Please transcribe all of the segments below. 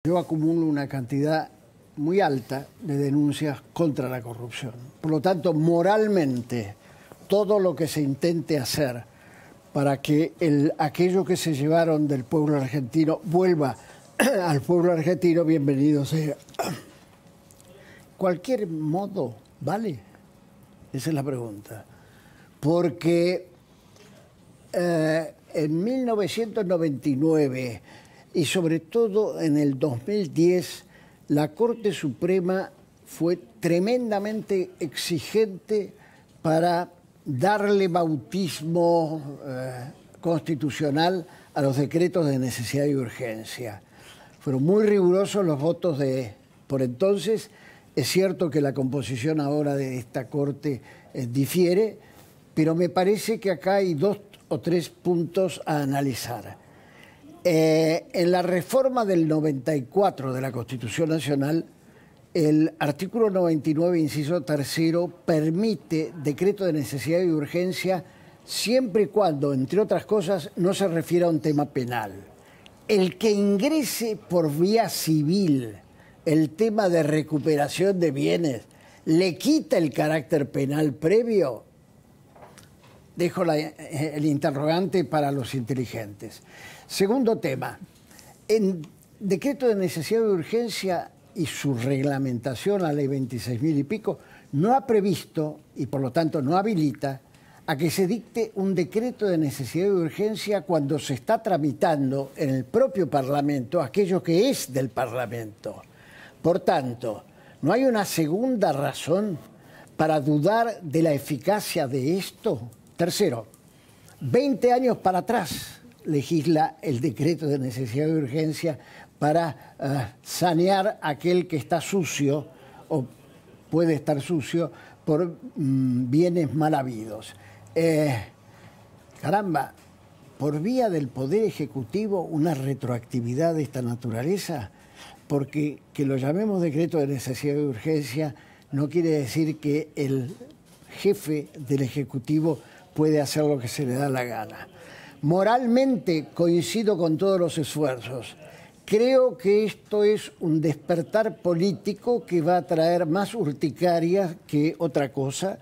Yo acumulo una cantidad muy alta de denuncias contra la corrupción. Por lo tanto, moralmente, todo lo que se intente hacer para que aquello que se llevaron del pueblo argentino vuelva al pueblo argentino, bienvenido sea. Cualquier modo, ¿vale? Esa es la pregunta. Porque en 1999 y sobre todo en el 2010, la Corte Suprema fue tremendamente exigente para darle bautismo constitucional a los decretos de necesidad y urgencia. Fueron muy rigurosos los votos por entonces. Es cierto que la composición ahora de esta Corte difiere, pero me parece que acá hay 2 o 3 puntos a analizar. En la reforma del 94 de la Constitución Nacional, el artículo 99, inciso 3, permite decreto de necesidad y urgencia siempre y cuando, entre otras cosas, no se refiera a un tema penal. El que ingrese por vía civil el tema de recuperación de bienes, ¿le quita el carácter penal previo? Dejo el interrogante para los inteligentes. Segundo tema, en decreto de necesidad y urgencia y su reglamentación, la ley 26.000 y pico, no ha previsto, y por lo tanto no habilita, a que se dicte un decreto de necesidad y urgencia cuando se está tramitando en el propio Parlamento aquello que es del Parlamento. Por tanto, ¿no hay una segunda razón para dudar de la eficacia de esto? Tercero, 20 años para atrás legisla el decreto de necesidad y urgencia para sanear aquel que está sucio o puede estar sucio por bienes mal habidos. Caramba, por vía del Poder Ejecutivo una retroactividad de esta naturaleza, porque que lo llamemos decreto de necesidad y urgencia no quiere decir que el jefe del Ejecutivo puede hacer lo que se le da la gana. Moralmente coincido con todos los esfuerzos. Creo que esto es un despertar político que va a traer más urticaria que otra cosa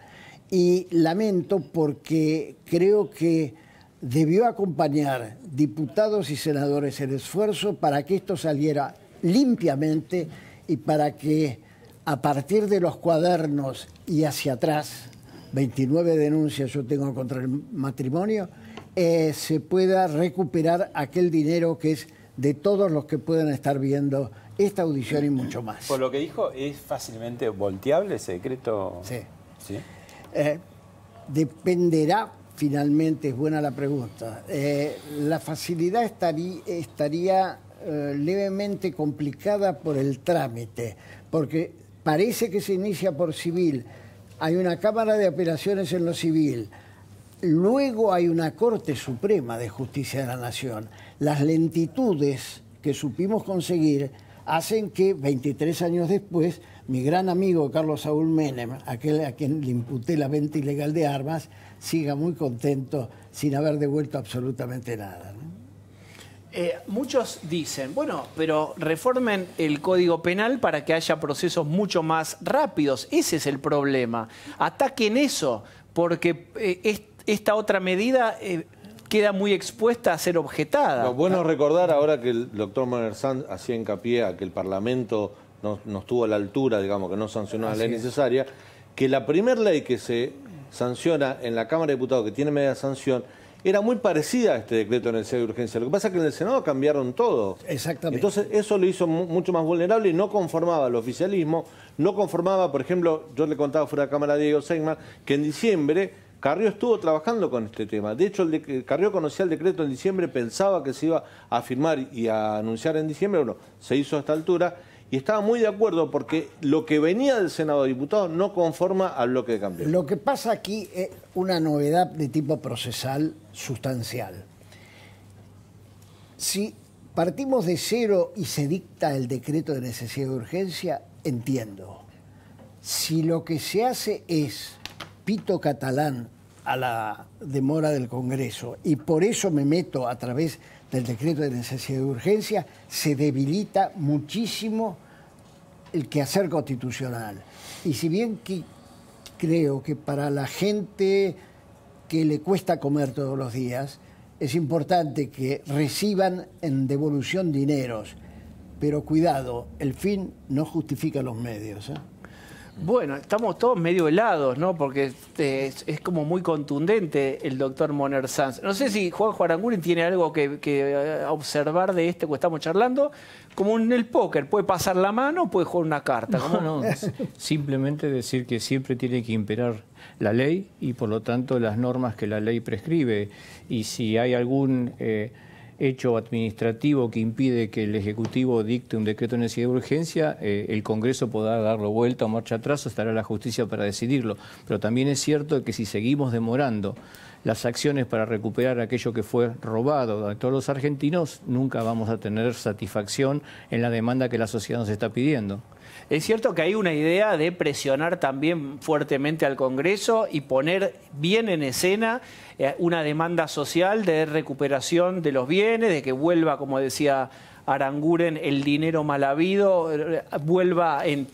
y lamento porque creo que debió acompañar diputados y senadores el esfuerzo para que esto saliera limpiamente y para que a partir de los cuadernos y hacia atrás, 29 denuncias yo tengo contra el matrimonio, se pueda recuperar aquel dinero que es de todos los que puedan estar viendo esta audición y mucho más. Por lo que dijo, ¿es fácilmente volteable ese decreto? Sí. ¿Sí? Dependerá, finalmente, es buena la pregunta. La facilidad estaría levemente complicada por el trámite, porque parece que se inicia por civil. Hay una Cámara de Apelaciones en lo civil. Luego hay una Corte Suprema de Justicia de la Nación. Las lentitudes que supimos conseguir hacen que 23 años después mi gran amigo Carlos Saúl Menem, aquel a quien le imputé la venta ilegal de armas, siga muy contento sin haber devuelto absolutamente nada, ¿no? Muchos dicen, bueno, pero reformen el Código Penal para que haya procesos mucho más rápidos. Ese es el problema. Ataquen eso, porque esta otra medida queda muy expuesta a ser objetada. Lo bueno es recordar ahora que el doctor Monerzán hacía hincapié a que el Parlamento no estuvo a la altura, digamos, que no sancionó la ley necesaria, que la primera ley que se sanciona en la Cámara de Diputados, que tiene media sanción, era muy parecida a este decreto de necesidad de urgencia. Lo que pasa es que en el Senado cambiaron todo. Exactamente. Entonces eso lo hizo mucho más vulnerable y no conformaba al oficialismo, no conformaba, por ejemplo, yo le contaba fuera de cámara a Diego Seigman, que en diciembre Carrió estuvo trabajando con este tema. De hecho, Carrió conocía el decreto en diciembre, pensaba que se iba a firmar y a anunciar en diciembre. Bueno, se hizo a esta altura y estaba muy de acuerdo porque lo que venía del Senado de Diputados no conforma al bloque de cambio. Lo que pasa aquí es una novedad de tipo procesal sustancial. Si partimos de cero y se dicta el decreto de necesidad de urgencia, entiendo. Si lo que se hace es pito catalán a la demora del Congreso y por eso me meto a través del decreto de necesidad de urgencia, se debilita muchísimo el quehacer constitucional. Y si bien que creo que para la gente que le cuesta comer todos los días, es importante que reciban en devolución dineros, pero cuidado, el fin no justifica los medios, ¿eh? Bueno, estamos todos medio helados, ¿no? Porque es como muy contundente el doctor Moner Sanz. No sé si Juanjo Aranguren tiene algo que observar de esto que estamos charlando. Como en el póker, puede pasar la mano, puede jugar una carta. No, simplemente decir que siempre tiene que imperar la ley y por lo tanto las normas que la ley prescribe. Y si hay algún hecho administrativo que impide que el Ejecutivo dicte un decreto de necesidad de urgencia, el Congreso podrá darlo vuelta o marcha atrás, o estará la justicia para decidirlo. Pero también es cierto que si seguimos demorando las acciones para recuperar aquello que fue robado a todos los argentinos, nunca vamos a tener satisfacción en la demanda que la sociedad nos está pidiendo. Es cierto que hay una idea de presionar también fuertemente al Congreso y poner bien en escena una demanda social de recuperación de los bienes, de que vuelva, como decía Aranguren, el dinero mal habido, vuelva en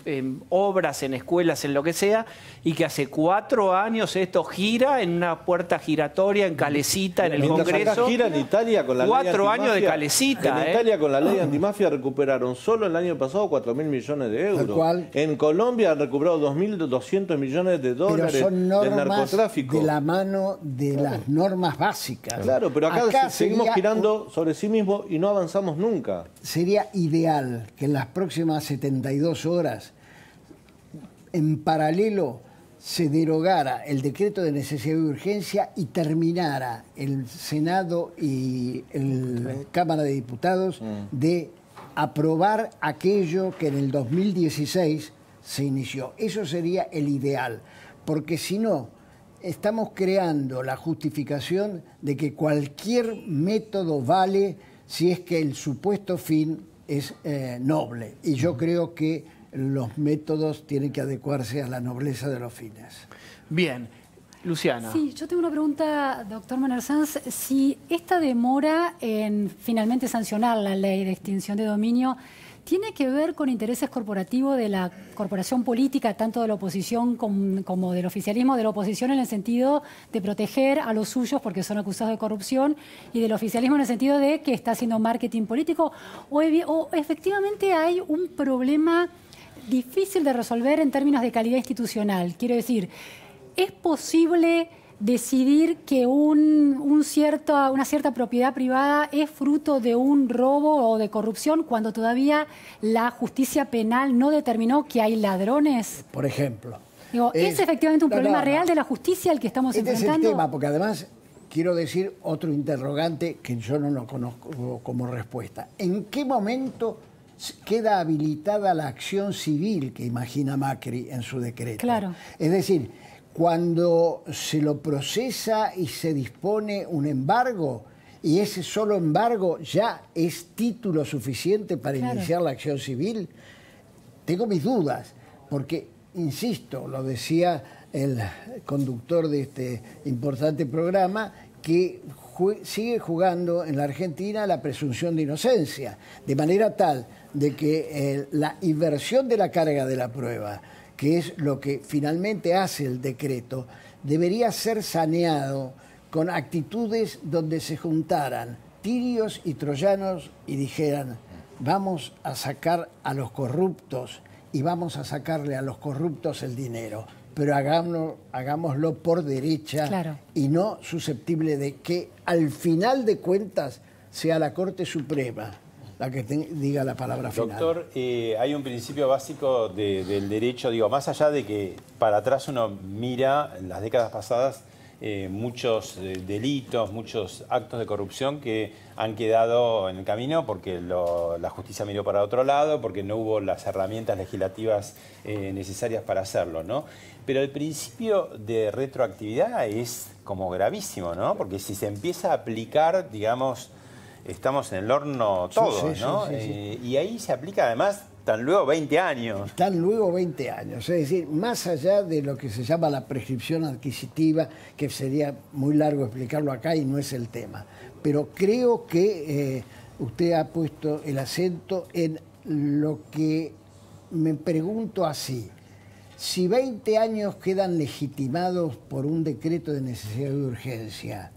obras, en escuelas, en lo que sea, y que hace 4 años esto gira en una puerta giratoria, en calecita, en el Congreso. Acá gira en Italia con la 4 años de calecita. En Italia con la ley antimafia recuperaron solo el año pasado 4.000 millones de euros. En Colombia han recuperado 2.200 millones de dólares pero son normas del narcotráfico. De la mano de las normas básicas. Claro, pero acá seguimos girando sobre sí mismo y no avanzamos nunca. Sería ideal que en las próximas 72 horas, en paralelo, se derogara el decreto de necesidad de urgencia y terminara el Senado y la Cámara de Diputados de aprobar aquello que en el 2016 se inició. Eso sería el ideal, porque si no, estamos creando la justificación de que cualquier método vale si es que el supuesto fin es noble. Y yo creo que los métodos tienen que adecuarse a la nobleza de los fines. Bien. Luciana. Sí, yo tengo una pregunta, doctor Moner Sanz. Si esta demora en finalmente sancionar la ley de extinción de dominio tiene que ver con intereses corporativos de la corporación política, tanto de la oposición como del oficialismo, de la oposición en el sentido de proteger a los suyos porque son acusados de corrupción, y del oficialismo en el sentido de que está haciendo marketing político, o efectivamente hay un problema difícil de resolver en términos de calidad institucional. Quiero decir, ¿es posible decidir que una cierta propiedad privada es fruto de un robo o de corrupción cuando todavía la justicia penal no determinó que hay ladrones? Por ejemplo. Digo, ¿es efectivamente un problema real de la justicia el que estamos enfrentando? Es el tema, porque además quiero decir otro interrogante que yo no lo conozco como respuesta. ¿En qué momento queda habilitada la acción civil que imagina Macri en su decreto? Claro. Es decir, cuando se lo procesa y se dispone un embargo, y ese solo embargo ya es título suficiente para iniciar la acción civil, tengo mis dudas, porque, insisto, lo decía el conductor de este importante programa, que sigue jugando en la Argentina la presunción de inocencia, de manera tal de que la inversión de la carga de la prueba, que es lo que finalmente hace el decreto, debería ser saneado con actitudes donde se juntaran tirios y troyanos y dijeran: vamos a sacar a los corruptos y vamos a sacarle a los corruptos el dinero, pero hagámoslo por derecha y no susceptible de que al final de cuentas sea la Corte Suprema la que diga la palabra final. Doctor, hay un principio básico del derecho, digo, más allá de que para atrás uno mira en las décadas pasadas muchos delitos, muchos actos de corrupción que han quedado en el camino porque la justicia miró para otro lado, porque no hubo las herramientas legislativas necesarias para hacerlo, ¿no? Pero el principio de retroactividad es como gravísimo, ¿no? Porque si se empieza a aplicar, digamos, estamos en el horno todos, ¿no? Y ahí se aplica además tan luego 20 años. Tan luego 20 años, es decir, más allá de lo que se llama la prescripción adquisitiva, que sería muy largo explicarlo acá y no es el tema. Pero creo que usted ha puesto el acento en lo que me pregunto así. Si 20 años quedan legitimados por un decreto de necesidad y urgencia,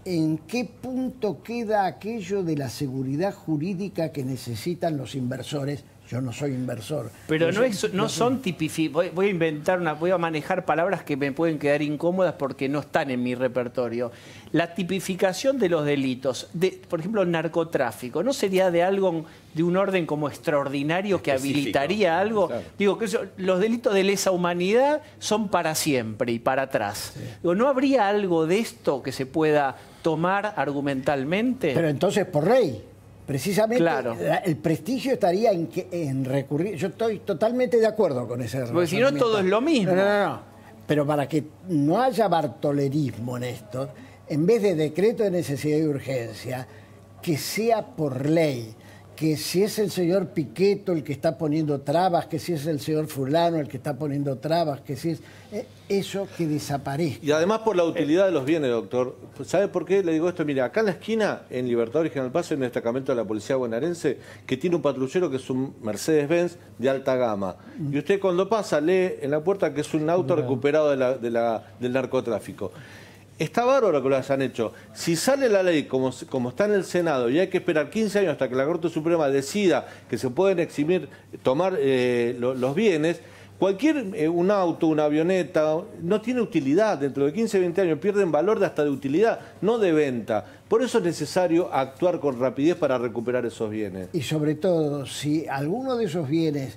¿en qué punto queda aquello de la seguridad jurídica que necesitan los inversores? Yo no soy inversor. Pero no son tipificados. Voy a inventar voy a manejar palabras que me pueden quedar incómodas porque no están en mi repertorio. La tipificación de los delitos, por ejemplo, narcotráfico, ¿no sería de algo de un orden como extraordinario que habilitaría algo? Claro. Digo, que los delitos de lesa humanidad son para siempre y para atrás. Sí. Digo, ¿no habría algo de esto que se pueda tomar argumentalmente? Pero entonces por ley. Precisamente, claro. El prestigio estaría en recurrir. Yo estoy totalmente de acuerdo con ese porque si no, todo es lo mismo. No. Pero para que no haya bartolerismo en esto, en vez de decreto de necesidad y urgencia, que sea por ley. Que si es el señor Piqueto el que está poniendo trabas, que si es el señor fulano el que está poniendo trabas, que si es... eso que desaparezca. Y además por la utilidad de los bienes, doctor. ¿Sabe por qué le digo esto? Mira, acá en la esquina, en Libertador y General Paz, hay un destacamento de la Policía Bonaerense que tiene un patrullero que es un Mercedes-Benz de alta gama. Y usted cuando pasa lee en la puerta que es un auto recuperado del narcotráfico. Está bárbaro que lo hayan hecho. Si sale la ley como está en el Senado y hay que esperar 15 años hasta que la Corte Suprema decida que se pueden eximir, tomar los bienes, un auto, una avioneta, no tiene utilidad. Dentro de 15, 20 años pierden valor hasta de utilidad, no de venta. Por eso es necesario actuar con rapidez para recuperar esos bienes. Y sobre todo, si alguno de esos bienes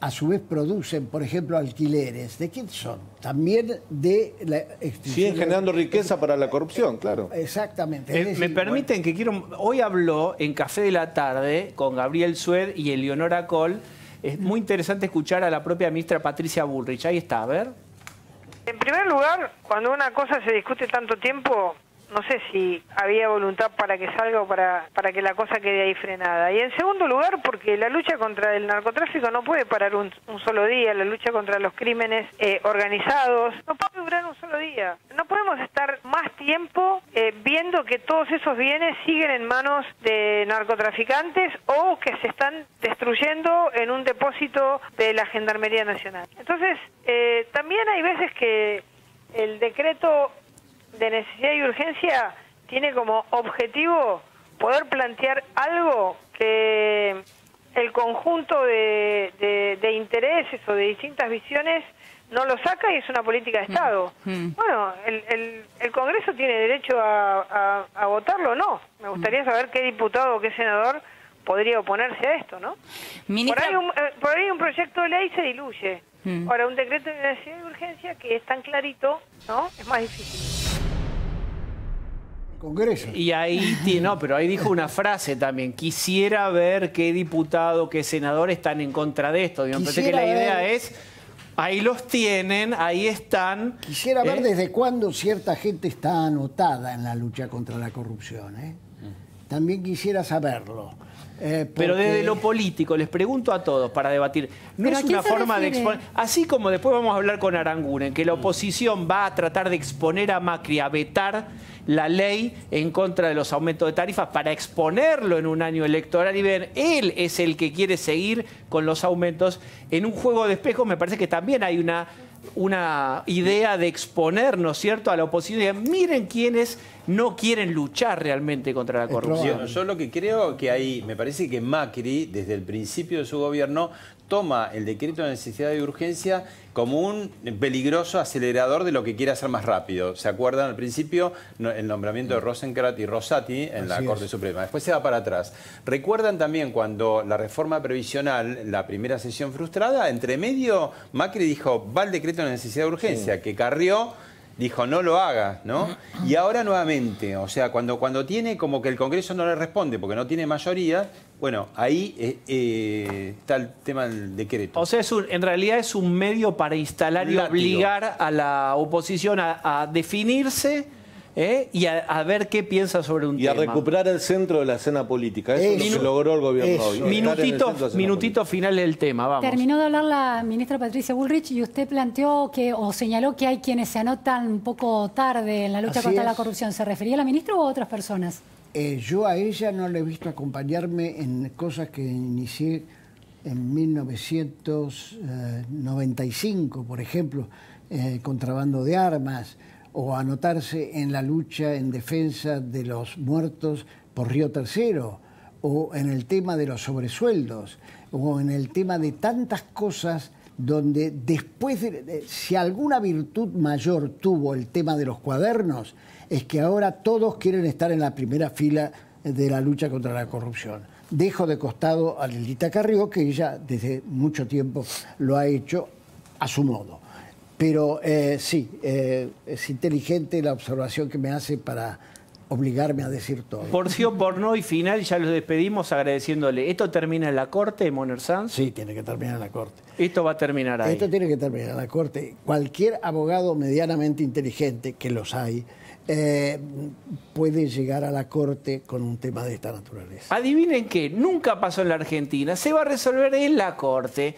a su vez producen, por ejemplo, alquileres, ¿de quién son? También de la extinción. Siguen generando riqueza para la corrupción, claro. Exactamente. Decir, me permiten que quiero... Hoy habló en Café de la Tarde con Gabriel Sued y Eleonora Coll. Es muy interesante escuchar a la propia ministra Patricia Bullrich. Ahí está, a ver. En primer lugar, cuando una cosa se discute tanto tiempo, no sé si había voluntad para que salga o para que la cosa quede ahí frenada. Y en segundo lugar, porque la lucha contra el narcotráfico no puede parar un solo día, la lucha contra los crímenes organizados no puede durar un solo día. No podemos estar más tiempo viendo que todos esos bienes siguen en manos de narcotraficantes o que se están destruyendo en un depósito de la Gendarmería Nacional. Entonces, también hay veces que el decreto de necesidad y urgencia tiene como objetivo poder plantear algo que el conjunto de intereses o de distintas visiones no lo saca y es una política de Estado. Bueno, el Congreso tiene derecho a votarlo o no. Me gustaría saber qué diputado o qué senador podría oponerse a esto, ¿no? Ministra... Por ahí un proyecto de ley se diluye. Ahora, un decreto de necesidad y urgencia que es tan clarito, ¿no? Es más difícil. Congreso. Y ahí, no, pero ahí dijo una frase también. Quisiera ver qué diputado, qué senador están en contra de esto. Me parece que la idea es, ahí los tienen, ahí están. Quisiera ver desde cuándo cierta gente está anotada en la lucha contra la corrupción. También quisiera saberlo. Pero desde lo político, les pregunto a todos para debatir, no es una forma de exponer, así como después vamos a hablar con Aranguren, que la oposición va a tratar de exponer a Macri a vetar la ley en contra de los aumentos de tarifas para exponerlo en un año electoral y ver, él es el que quiere seguir con los aumentos. En un juego de espejos me parece que también hay una idea de exponer, ¿no es cierto?, a la oposición. Miren quiénes no quieren luchar realmente contra la corrupción. Yo lo que creo que hay, me parece que Macri, desde el principio de su gobierno, toma el decreto de necesidad y urgencia como un peligroso acelerador de lo que quiere hacer más rápido. ¿Se acuerdan al principio el nombramiento de Rosenkrantz y Rosati en la Corte Suprema? Después se va para atrás. ¿Recuerdan también cuando la reforma previsional, la primera sesión frustrada, entre medio Macri dijo, va el decreto de necesidad de urgencia, que Carrió dijo, no lo haga, ¿no? Y ahora nuevamente, o sea, cuando tiene como que el Congreso no le responde porque no tiene mayoría, bueno, ahí está el tema del decreto. O sea, en realidad es un medio para instalar y obligar a la oposición a definirse y a ver qué piensa sobre un Y tema. a recuperar el centro de la escena política. Eso es lo que logró el gobierno hoy. Minutito final del tema, vamos. Terminó de hablar la ministra Patricia Bullrich y usted planteó o señaló que hay quienes se anotan un poco tarde en la lucha contra la corrupción. ¿Se refería a la ministra o a otras personas? Yo a ella no le he visto acompañarme en cosas que inicié en 1995, por ejemplo, contrabando de armas, o anotarse en la lucha en defensa de los muertos por Río Tercero, o en el tema de los sobresueldos, o en el tema de tantas cosas donde después, si alguna virtud mayor tuvo el tema de los cuadernos, es que ahora todos quieren estar en la primera fila de la lucha contra la corrupción. Dejo de costado a Lelita Carrió, que ella desde mucho tiempo lo ha hecho a su modo. Pero sí, es inteligente la observación que me hace para obligarme a decir todo. Por sí o por no, y final, ya los despedimos agradeciéndole. ¿Esto termina en la Corte, Moner Sanz? Sí, tiene que terminar en la Corte. Esto va a terminar ahí. Esto tiene que terminar en la Corte. Cualquier abogado medianamente inteligente, que los hay, puede llegar a la Corte con un tema de esta naturaleza. Adivinen qué, nunca pasó en la Argentina, se va a resolver en la Corte.